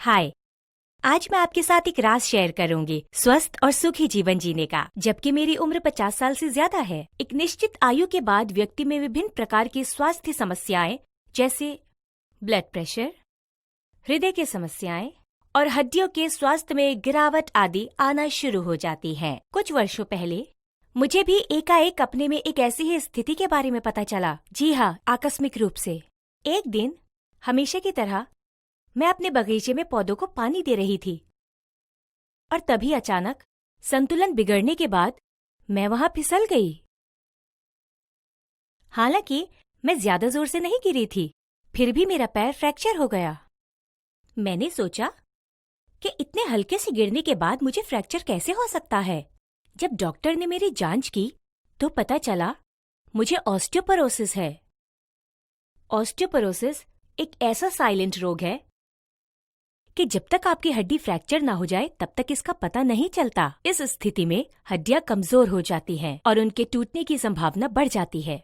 हाय। आज मैं आपके साथ एक राज शेयर करूंगी स्वस्थ और सुखी जीवन जीने का। जबकि मेरी उम्र 50 साल से ज्यादा है, एक निश्चित आयु के बाद व्यक्ति में विभिन्न प्रकार की स्वास्थ्य समस्याएं जैसे ब्लड प्रेशर, हृदय की समस्याएं और हड्डियों के स्वास्थ्य में गिरावट आदि आना शुरू हो जाती हैं। कुछ वर्षों पहले मुझे भी एकाएक अपने में एक ऐसी ही स्थिति के बारे में पता चला। जी हाँ, आकस्मिक रूप से। एक दिन हमेशा की तरह मैं अपने बगीचे में पौधों को पानी दे रही थी और तभी अचानक संतुलन बिगड़ने के बाद मैं वहां फिसल गई। हालांकि मैं ज्यादा जोर से नहीं गिरी थी, फिर भी मेरा पैर फ्रैक्चर हो गया। मैंने सोचा कि इतने हल्के से गिरने के बाद मुझे फ्रैक्चर कैसे हो सकता है। जब डॉक्टर ने मेरी जांच की तो पता चला मुझे ऑस्टियोपोरोसिस है। ऑस्टियोपोरोसिस एक ऐसा साइलेंट रोग है कि जब तक आपकी हड्डी फ्रैक्चर ना हो जाए तब तक इसका पता नहीं चलता। इस स्थिति में हड्डियां कमजोर हो जाती हैं और उनके टूटने की संभावना बढ़ जाती है।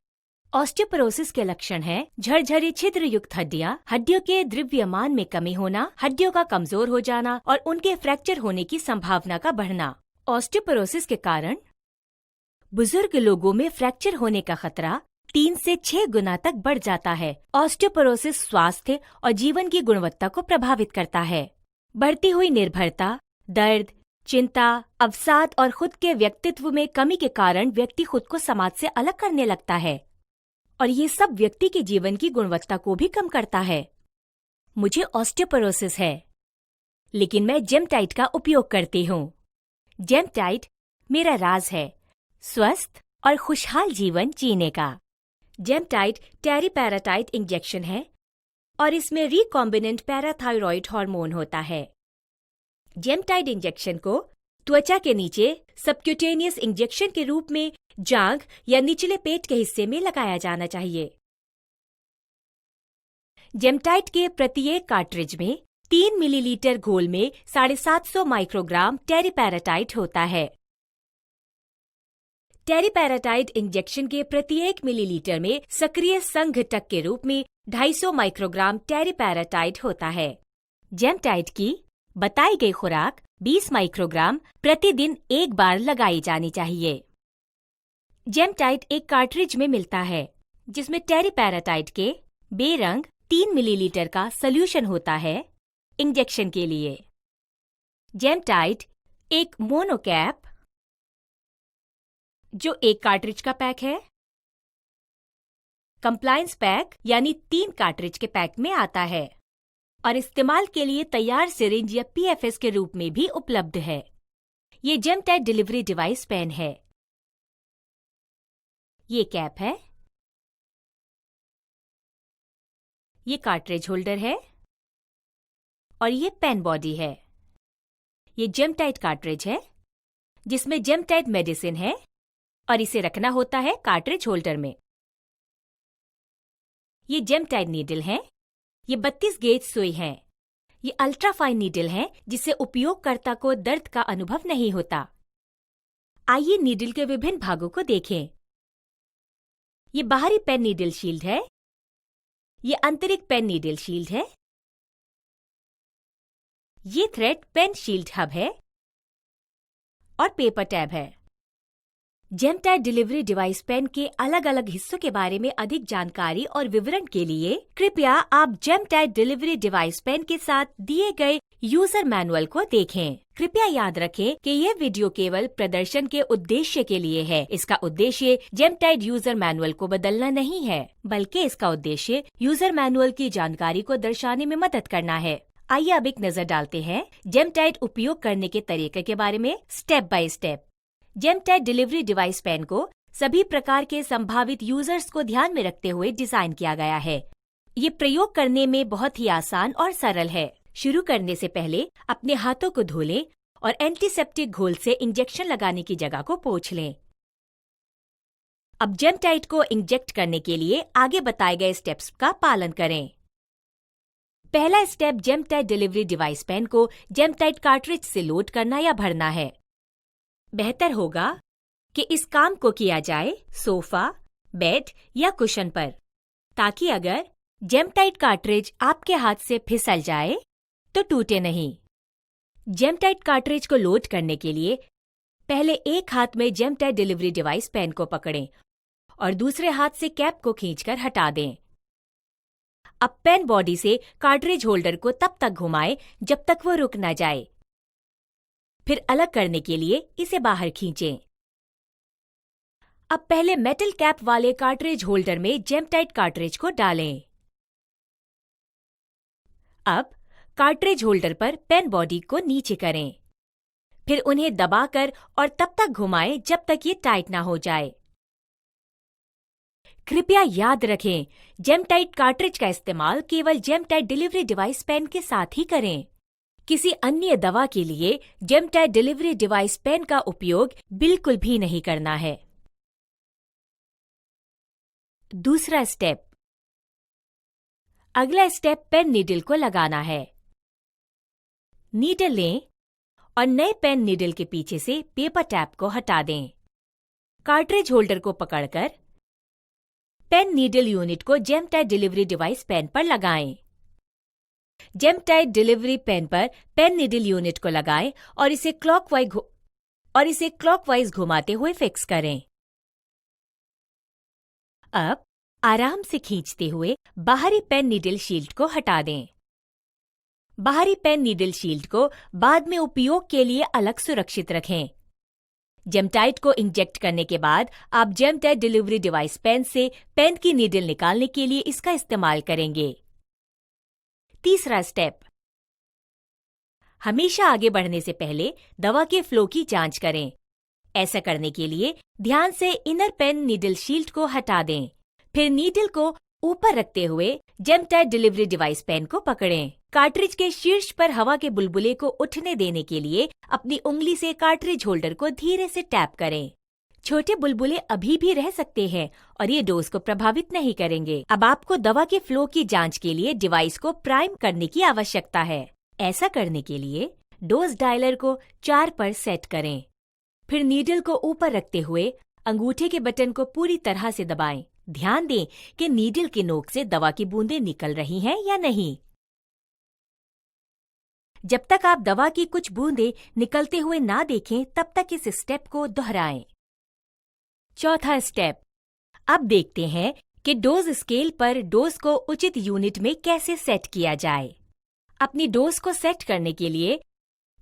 ऑस्टियोपोरोसिस के लक्षण हैं झरझरी छिद्र युक्त हड्डियां, हड्डियों के द्रव्यमान में कमी होना, हड्डियों का कमजोर हो जाना और उनके फ्रैक्चर होने की संभावना का बढ़ना। ऑस्टियोपोरोसिस के कारण बुजुर्ग लोगों में फ्रैक्चर होने का खतरा 3 से 6 गुना तक बढ़ जाता है। ऑस्टियोपोरोसिस स्वास्थ्य और जीवन की गुणवत्ता को प्रभावित करता है। बढ़ती हुई निर्भरता, दर्द, चिंता, अवसाद और खुद के व्यक्तित्व में कमी के कारण व्यक्ति खुद को समाज से अलग करने लगता है और ये सब व्यक्ति के जीवन की गुणवत्ता को भी कम करता है। मुझे ऑस्टियोपोरोसिस है, लेकिन मैं जेमटाइट का उपयोग करती हूँ। जेमटाइट मेरा राज है स्वस्थ और खुशहाल जीवन जीने का। जेमटाइट टेरिपेराटाइट इंजेक्शन है और इसमें रिकॉम्बिनेंट पैराथायरॉइड हार्मोन होता है। जेमटाइट इंजेक्शन को त्वचा के नीचे सबक्यूटेनियस इंजेक्शन के रूप में जांघ या निचले पेट के हिस्से में लगाया जाना चाहिए। जेमटाइट के प्रत्येक कार्ट्रिज में 3 मिलीलीटर घोल में 750 माइक्रोग्राम टेरिपेराटाइट होता है। टेरिपेराटाइट इंजेक्शन के प्रत्येक मिलीलीटर में सक्रिय संघटक के रूप में 250 माइक्रोग्राम टेरिपेराटाइट होता है। जेमटाइट की बताई गई खुराक 20 माइक्रोग्राम प्रतिदिन एक बार लगाई जानी चाहिए। जेमटाइट एक कार्ट्रिज में मिलता है जिसमें टेरिपेराटाइट के बेरंग 3 मिलीलीटर का सॉल्यूशन होता है इंजेक्शन के लिए। जेमटाइट एक मोनोकैप जो एक कार्ट्रिज का पैक है, कंप्लायंस पैक यानी 3 कार्ट्रिज के पैक में आता है और इस्तेमाल के लिए तैयार सिरिंज या पीएफएस के रूप में भी उपलब्ध है। ये जेमटाइट डिलीवरी डिवाइस पेन है। ये कैप है, ये कार्ट्रिज होल्डर है और ये पेन बॉडी है। ये जेमटाइट कार्ट्रिज है जिसमें जेमटाइट मेडिसिन है और इसे रखना होता है कार्ट्रिज होल्डर में। ये जेमटाइट नीडल है। ये 32 गेज सुई है। ये अल्ट्राफाइन नीडल है जिससे उपयोगकर्ता को दर्द का अनुभव नहीं होता। आइए नीडल के विभिन्न भागों को देखें। ये बाहरी पेन नीडल शील्ड है। ये आंतरिक पेन नीडल शील्ड है। ये थ्रेड पेन शील्ड हब है और पेपर टैब है। जेमटाइट डिलीवरी डिवाइस पेन के अलग अलग हिस्सों के बारे में अधिक जानकारी और विवरण के लिए कृपया आप जेमटाइट डिलीवरी डिवाइस पेन के साथ दिए गए यूजर मैनुअल को देखें। कृपया याद रखें कि यह वीडियो केवल प्रदर्शन के उद्देश्य के लिए है। इसका उद्देश्य जेमटाइट यूजर मैनुअल को बदलना नहीं है, बल्कि इसका उद्देश्य यूजर मैनुअल की जानकारी को दर्शाने में मदद करना है। आइए अब एक नजर डालते हैं जेमटाइट उपयोग करने के तरीके के बारे में स्टेप बाय स्टेप। जेमटाइट डिलीवरी डिवाइस पेन को सभी प्रकार के संभावित यूजर्स को ध्यान में रखते हुए डिजाइन किया गया है। ये प्रयोग करने में बहुत ही आसान और सरल है। शुरू करने से पहले अपने हाथों को धो लें और एंटीसेप्टिक घोल से इंजेक्शन लगाने की जगह को पोंछ लें। अब जेमटाइट को इंजेक्ट करने के लिए आगे बताए गए स्टेप्स का पालन करें। पहला स्टेप जेमटाइट डिलीवरी डिवाइस पेन को जेमटाइट कार्ट्रिज से लोड करना या भरना है। बेहतर होगा कि इस काम को किया जाए सोफा, बेड या कुशन पर, ताकि अगर जेमटाइट कार्ट्रिज आपके हाथ से फिसल जाए तो टूटे नहीं। जेमटाइट कार्ट्रिज को लोड करने के लिए पहले एक हाथ में जेमटाइट डिलीवरी डिवाइस पेन को पकड़ें और दूसरे हाथ से कैप को खींचकर हटा दें। अब पेन बॉडी से कार्ट्रिज होल्डर को तब तक घुमाएं जब तक वो रुक न जाए। फिर अलग करने के लिए इसे बाहर खींचें। अब पहले मेटल कैप वाले कार्ट्रिज होल्डर में जेमटाइट कार्ट्रिज को डालें। अब कार्ट्रिज होल्डर पर पेन बॉडी को नीचे करें। फिर उन्हें दबाकर और तब तक घुमाएं जब तक ये टाइट ना हो जाए। कृपया याद रखें, जेमटाइट कार्ट्रिज का इस्तेमाल केवल जेमटाइट डिलीवरी डिवाइस पेन के साथ ही करें। किसी अन्य दवा के लिए जेमटाइट डिलीवरी डिवाइस पेन का उपयोग बिल्कुल भी नहीं करना है। दूसरा स्टेप। अगला स्टेप पेन नीडल को लगाना है। नीडल लें और नए पेन नीडल के पीछे से पेपर टैप को हटा दें। कार्ट्रिज होल्डर को पकड़कर पेन नीडल यूनिट को जेमटाइट डिलीवरी डिवाइस पेन पर लगाएं। जेमटाइट डिलीवरी पेन पर पेन नीडल यूनिट को लगाएं और इसे क्लॉकवाइज घुमाते हुए फिक्स करें। अब आराम से खींचते हुए बाहरी पेन नीडल शील्ड को हटा दें। बाहरी पेन नीडल शील्ड को बाद में उपयोग के लिए अलग सुरक्षित रखें। जेमटाइट को इंजेक्ट करने के बाद आप जेमटाइट डिलीवरी डिवाइस पेन से पेन की नीडल निकालने के लिए इसका इस्तेमाल करेंगे। तीसरा स्टेप। हमेशा आगे बढ़ने से पहले दवा के फ्लो की जांच करें। ऐसा करने के लिए ध्यान से इनर पेन नीडल शील्ड को हटा दें। फिर नीडल को ऊपर रखते हुए जेमटाइट डिलीवरी डिवाइस पेन को पकड़ें। कार्ट्रिज के शीर्ष पर हवा के बुलबुले को उठने देने के लिए अपनी उंगली से कार्ट्रिज होल्डर को धीरे से टैप करें। छोटे बुलबुले अभी भी रह सकते हैं और ये डोज को प्रभावित नहीं करेंगे। अब आपको दवा के फ्लो की जांच के लिए डिवाइस को प्राइम करने की आवश्यकता है। ऐसा करने के लिए डोज डायलर को 4 पर सेट करें। फिर नीडल को ऊपर रखते हुए अंगूठे के बटन को पूरी तरह से दबाएं। ध्यान दें कि नीडल की नोक से दवा की बूंदें निकल रही हैं या नहीं। जब तक आप दवा की कुछ बूंदें निकलते हुए ना देखें तब तक इस स्टेप को दोहराएं। चौथा स्टेप। अब देखते हैं कि डोज स्केल पर डोज को उचित यूनिट में कैसे सेट किया जाए। अपनी डोज को सेट करने के लिए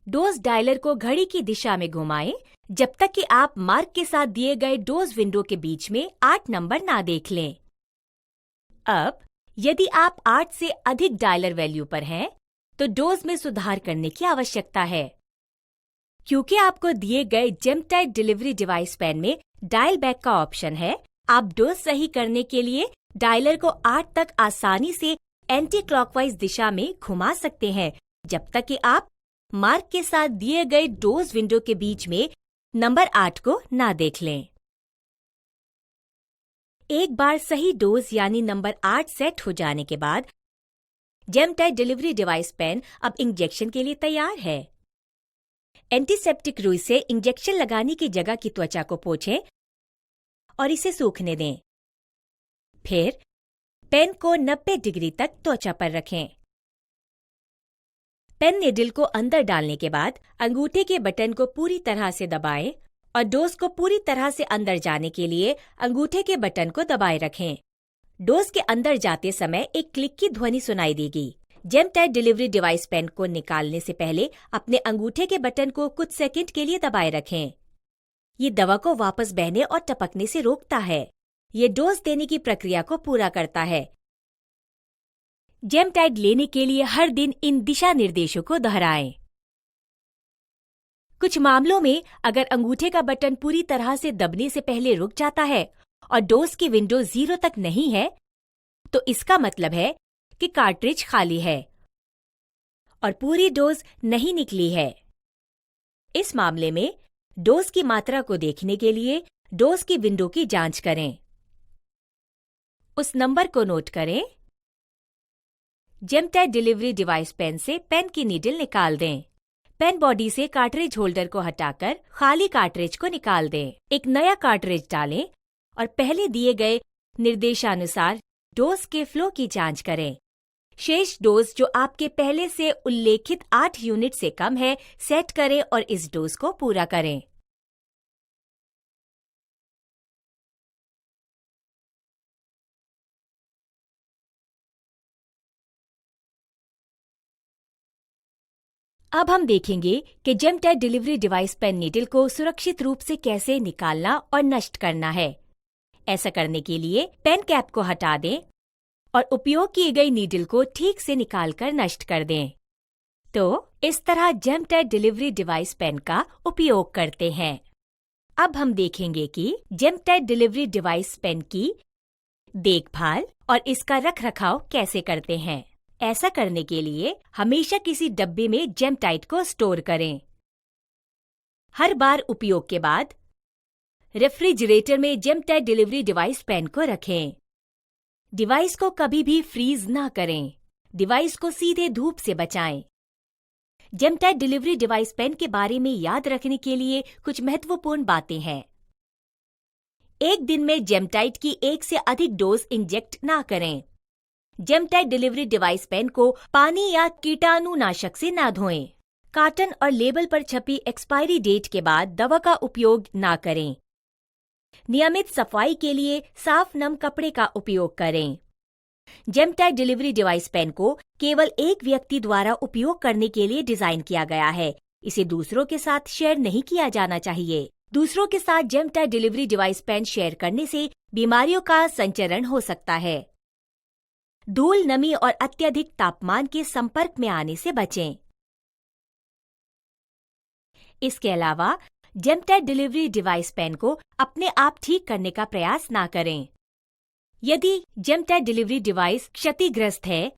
डोज डायलर को घड़ी की दिशा में घुमाएं जब तक कि आप मार्क के साथ दिए गए डोज विंडो के बीच में 8 नंबर ना देख लें। अब यदि आप 8 से अधिक डायलर वैल्यू पर हैं, तो डोज में सुधार करने की आवश्यकता है। क्योंकि आपको दिए गए जेमटाइट डिलीवरी डिवाइस पेन में डायल बैक का ऑप्शन है, आप डोज सही करने के लिए डायलर को 8 तक आसानी से एंटी क्लॉकवाइज दिशा में घुमा सकते हैं जब तक कि आप मार्क के साथ दिए गए डोज विंडो के बीच में नंबर 8 को ना देख लें। एक बार सही डोज यानी नंबर 8 सेट हो जाने के बाद जेमटाइट डिलीवरी डिवाइस पेन अब इंजेक्शन के लिए तैयार है। एंटीसेप्टिक रुई से इंजेक्शन लगाने की जगह की त्वचा को पोंछें और इसे सूखने दें। फिर पेन को 90 डिग्री तक त्वचा पर रखें। पेन नीडल को अंदर डालने के बाद अंगूठे के बटन को पूरी तरह से दबाएं और डोज को पूरी तरह से अंदर जाने के लिए अंगूठे के बटन को दबाए रखें। डोज के अंदर जाते समय एक क्लिक की ध्वनि सुनाई देगी। जेमटाइट डिलीवरी डिवाइस पेन को निकालने से पहले अपने अंगूठे के बटन को कुछ सेकंड के लिए दबाए रखें। ये दवा को वापस बहने और टपकने से रोकता है। ये डोज देने की प्रक्रिया को पूरा करता है। जेमटाइट लेने के लिए हर दिन इन दिशा निर्देशों को दोहराएं। कुछ मामलों में अगर अंगूठे का बटन पूरी तरह से दबने से पहले रुक जाता है और डोज की विंडो 0 तक नहीं है, तो इसका मतलब है कि कार्ट्रिज खाली है और पूरी डोज नहीं निकली है। इस मामले में डोज की मात्रा को देखने के लिए डोज की विंडो की जांच करें। उस नंबर को नोट करें। जेमटाइट डिलीवरी डिवाइस पेन से पेन की नीडल निकाल दें। पेन बॉडी से कार्ट्रिज होल्डर को हटाकर खाली कार्ट्रिज को निकाल दें। एक नया कार्ट्रिज डालें और पहले दिए गए निर्देशानुसार डोज के फ्लो की जांच करें। शेष डोज जो आपके पहले से उल्लेखित 8 यूनिट से कम है सेट करें और इस डोज को पूरा करें। अब हम देखेंगे कि जेमटाइट डिलीवरी डिवाइस पेन नीडल को सुरक्षित रूप से कैसे निकालना और नष्ट करना है। ऐसा करने के लिए पेन कैप को हटा दें और उपयोग की गई नीडल को ठीक से निकालकर नष्ट कर दें। तो इस तरह जेमटाइट डिलीवरी डिवाइस पेन का उपयोग करते हैं। अब हम देखेंगे कि जेमटाइट डिलीवरी डिवाइस पेन की देखभाल और इसका रखरखाव कैसे करते हैं। ऐसा करने के लिए हमेशा किसी डब्बे में जेमटाइट को स्टोर करें। हर बार उपयोग के बाद रेफ्रिजरेटर में जेमटाइट डिलीवरी डिवाइस पेन को रखें। डिवाइस को कभी भी फ्रीज ना करें। डिवाइस को सीधे धूप से बचाएं। जेमटाइट डिलीवरी डिवाइस पेन के बारे में याद रखने के लिए कुछ महत्वपूर्ण बातें हैं। एक दिन में जेमटाइट की 1 से अधिक डोज इंजेक्ट ना करें। जेमटाइट डिलीवरी डिवाइस पेन को पानी या कीटाणुनाशक से ना धोएं। कार्टन और लेबल पर छपी एक्सपायरी डेट के बाद दवा का उपयोग ना करें। नियमित सफाई के लिए साफ नम कपड़े का उपयोग करें। जेमटाइट डिलीवरी डिवाइस पेन को केवल एक व्यक्ति द्वारा उपयोग करने के लिए डिजाइन किया गया है। इसे दूसरों के साथ शेयर नहीं किया जाना चाहिए। दूसरों के साथ जेमटाइट डिलीवरी डिवाइस पेन शेयर करने से बीमारियों का संचरण हो सकता है। धूल, नमी और अत्यधिक तापमान के संपर्क में आने से बचें। इसके अलावा जेमटाइट डिलीवरी डिवाइस पेन को अपने आप ठीक करने का प्रयास ना करें। यदि जेमटाइट डिलीवरी डिवाइस क्षतिग्रस्त है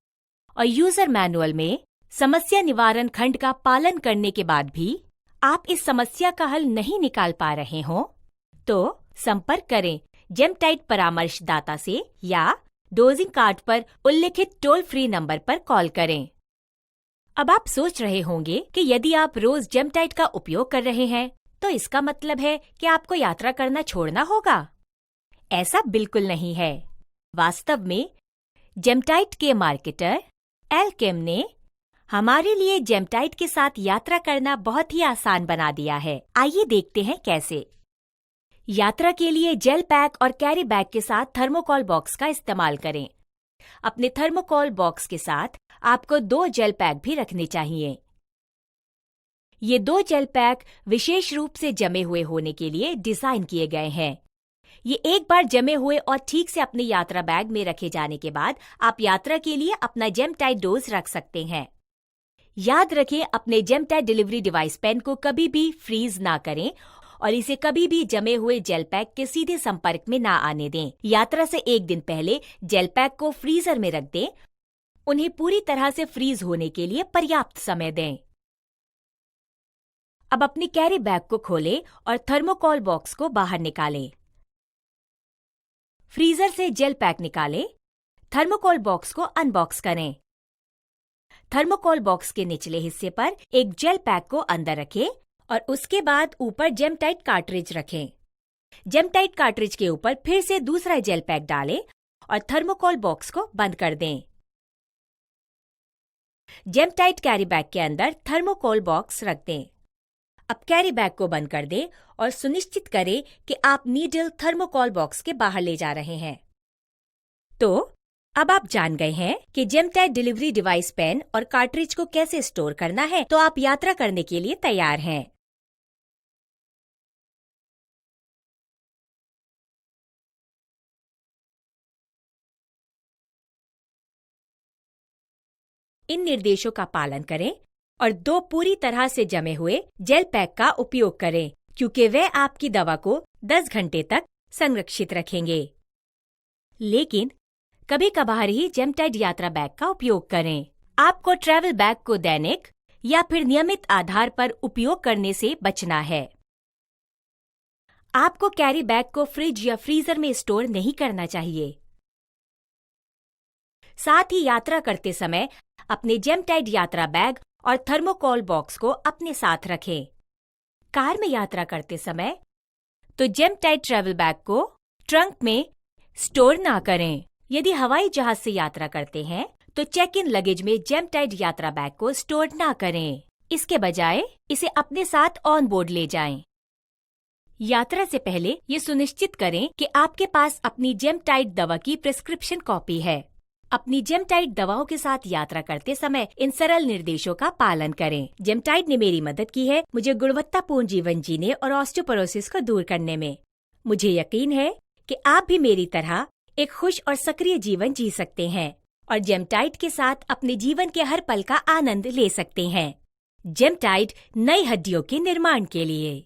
और यूजर मैनुअल में समस्या निवारण खंड का पालन करने के बाद भी आप इस समस्या का हल नहीं निकाल पा रहे हों, तो संपर्क करें जेमटाइट परामर्शदाता से या डोजिंग कार्ड पर उल्लिखित टोल फ्री नंबर पर कॉल करें। अब आप सोच रहे होंगे कि यदि आप रोज जेमटाइट का उपयोग कर रहे हैं तो इसका मतलब है कि आपको यात्रा करना छोड़ना होगा। ऐसा बिल्कुल नहीं है। वास्तव में जेमटाइट के मार्केटर एल्केम ने हमारे लिए जेमटाइट के साथ यात्रा करना बहुत ही आसान बना दिया है। आइए देखते हैं कैसे। यात्रा के लिए जेल पैक और कैरी बैग के साथ थर्मोकॉल बॉक्स का इस्तेमाल करें। अपने थर्मोकॉल बॉक्स के साथ आपको 2 जेल पैक भी रखने चाहिए। ये 2 जेल पैक विशेष रूप से जमे हुए होने के लिए डिजाइन किए गए हैं। ये एक बार जमे हुए और ठीक से अपने यात्रा बैग में रखे जाने के बाद आप यात्रा के लिए अपना जेमटाइट डोज रख सकते हैं। याद रखें, अपने जेमटाइट डिलीवरी डिवाइस पेन को कभी भी फ्रीज ना करें और इसे कभी भी जमे हुए जेल पैक के सीधे संपर्क में ना आने दें। यात्रा से एक दिन पहले जेल पैक को फ्रीजर में रख दें। उन्हें पूरी तरह से फ्रीज होने के लिए पर्याप्त समय दें। अब अपनी कैरी बैग को खोलें और थर्मोकॉल बॉक्स को बाहर निकालें। फ्रीजर से जेल पैक निकालें। थर्मोकॉल बॉक्स को अनबॉक्स करें। थर्मोकॉल बॉक्स के निचले हिस्से पर एक जेल पैक को अंदर रखें और उसके बाद ऊपर जेमटाइट कार्ट्रिज रखें। जेमटाइट कार्ट्रिज के ऊपर फिर से दूसरा जेल पैक डालें और थर्मोकॉल बॉक्स को बंद कर दें। जेमटाइट कैरी बैग के अंदर थर्मोकॉल बॉक्स रख दें। अब कैरी बैग को बंद कर दें और सुनिश्चित करें कि आप नीडल थर्मोकॉल बॉक्स के बाहर ले जा रहे हैं। तो अब आप जान गए हैं कि जेमटाइट डिलीवरी डिवाइस पेन और कार्ट्रिज को कैसे स्टोर करना है, तो आप यात्रा करने के लिए तैयार हैं। इन निर्देशों का पालन करें और 2 पूरी तरह से जमे हुए जेल पैक का उपयोग करें, क्योंकि वे आपकी दवा को 10 घंटे तक संरक्षित रखेंगे। लेकिन कभी कभार ही जेमटाइट यात्रा बैग का उपयोग करें। आपको ट्रैवल बैग को दैनिक या फिर नियमित आधार पर उपयोग करने से बचना है। आपको कैरी बैग को फ्रिज या फ्रीजर में स्टोर नहीं करना चाहिए। साथ ही यात्रा करते समय अपने जेमटाइट यात्रा बैग और थर्मोकॉल बॉक्स को अपने साथ रखें। कार में यात्रा करते समय तो जेमटाइट ट्रैवल बैग को ट्रंक में स्टोर ना करें। यदि हवाई जहाज से यात्रा करते हैं तो चेक इन लगेज में जेमटाइड यात्रा बैग को स्टोर ना करें। इसके बजाय इसे अपने साथ ऑन बोर्ड ले जाएं। यात्रा से पहले ये सुनिश्चित करें कि आपके पास अपनी जेमटाइड दवा की प्रिस्क्रिप्शन कॉपी है। अपनी जेमटाइड दवाओं के साथ यात्रा करते समय इन सरल निर्देशों का पालन करें। जेमटाइड ने मेरी मदद की है मुझे गुणवत्तापूर्ण जीवन जीने और ऑस्टियोपोरोसिस को दूर करने में। मुझे यकीन है कि आप भी मेरी तरह एक खुश और सक्रिय जीवन जी सकते हैं और जेमटाइड के साथ अपने जीवन के हर पल का आनंद ले सकते हैं। जेमटाइड नई हड्डियों के निर्माण के लिए।